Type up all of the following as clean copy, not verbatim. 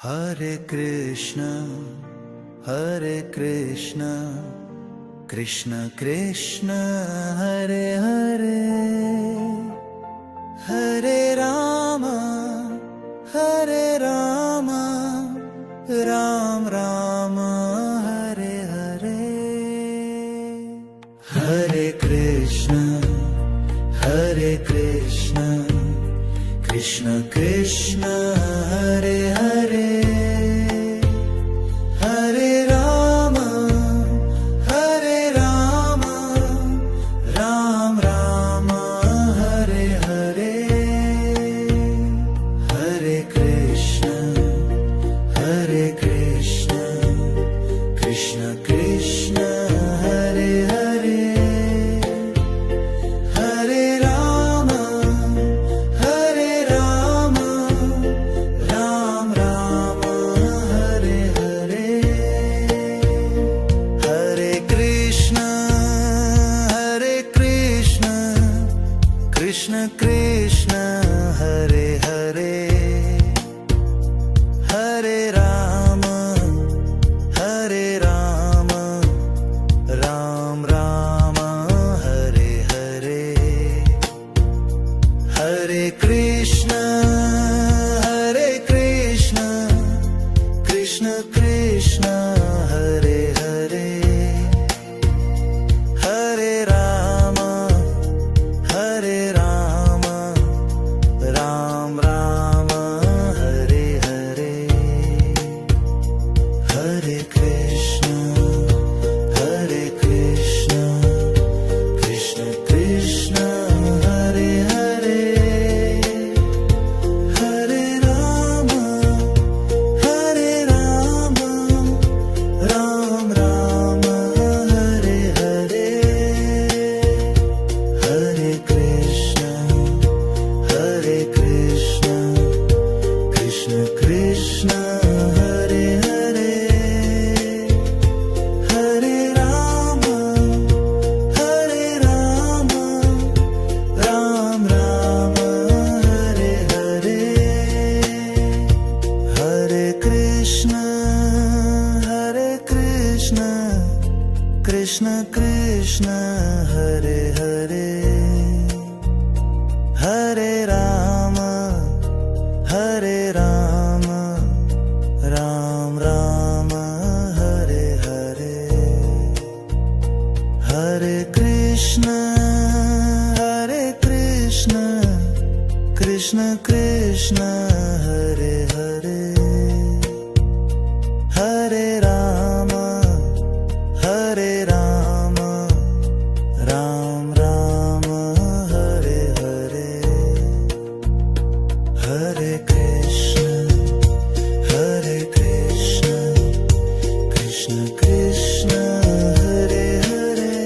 Hare Krishna, Krishna Krishna, Hare Hare, Hare Rama, Ram Rama, Hare Hare. Hare Krishna, Krishna Krishna, Hare Hare, Hare Rama, Ram Rama, Hare Hare. Hare Krishna, Krishna Krishna, Hare Hare, Hare Rama, Ram Rama, Hare Hare. Hare Krishna, Krishna Krishna, Hare Hare, Hare Rama, Ram Rama, Hare Hare. Hare Krishna, Krishna Krishna, Hare Hare, Hare Rama, Ram Rama, Hare Hare. Hare Krishna, Krishna Krishna, Hare Hare, Hare Rama, Ram Rama, Hare Hare. Hare Krishna, Krishna Krishna, Hare Hare, Hare Rama, Ram Rama, Hare Hare. Hare Krishna, Krishna Krishna, Hare Hare, Hare Rama, Ram Rama, Hare Hare. Hare Krishna, Krishna Krishna, Hare Hare, Hare Rama, Ram Rama, Hare Hare. Hare Krishna, Krishna Krishna, Hare Hare,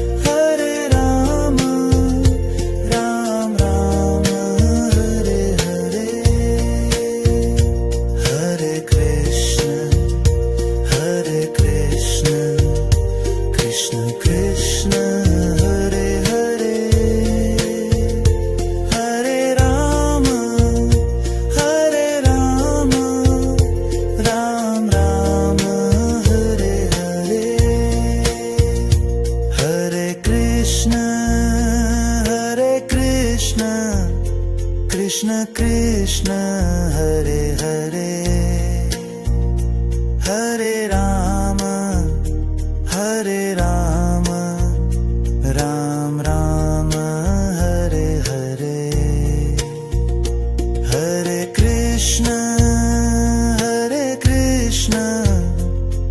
Hare Rama, Ram Rama, Hare Hare. Hare Krishna, Krishna Krishna, Hare Hare, Hare Rama, Ram Rama, Hare Hare. Hare Krishna, Krishna Krishna, Hare Hare, Hare Rama, Ram Rama, Hare Hare. Hare Krishna,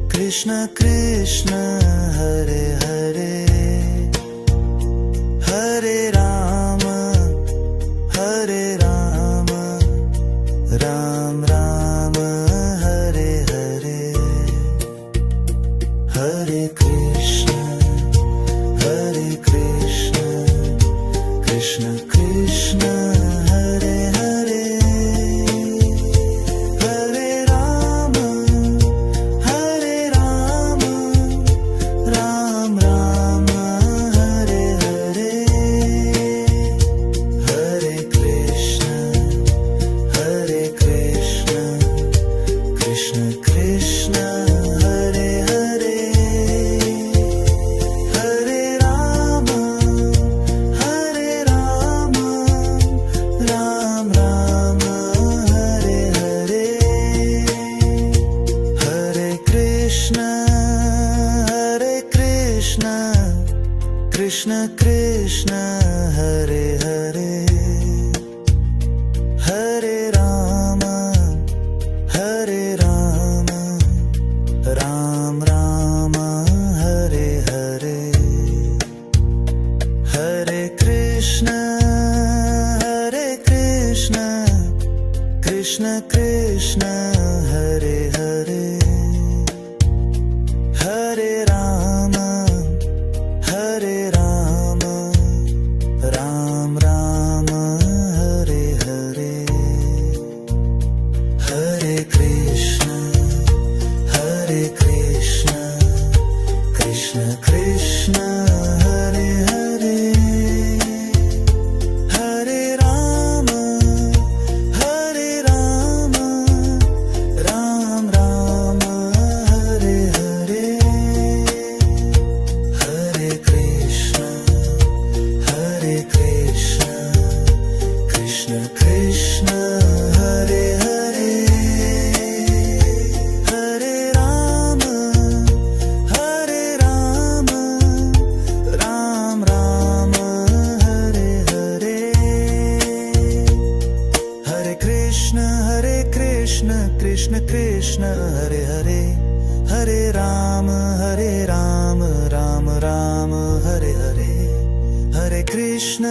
Krishna Krishna, Hare Hare, Hare Rama, Ram Rama, Hare Hare. Hare Krishna, Krishna Krishna, Hare Hare, Hare Rama, Ram Rama, Hare Hare. Hare Krishna, Krishna Krishna Hare Hare Hare Ram Ram Ram Hare Hare Hare Krishna Krishna Krishna Hare Hare Hare Ram Ram Ram Hare Hare Hare Krishna Krishna Krishna Hare Hare Hare Ram Ram Ram Hare Hare Hare Krishna Krishna Krishna Hare Hare Hare Ram Ram Ram Hare Hare Hare Krishna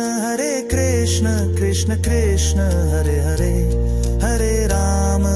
Krishna Krishna Hare Hare Hare Ram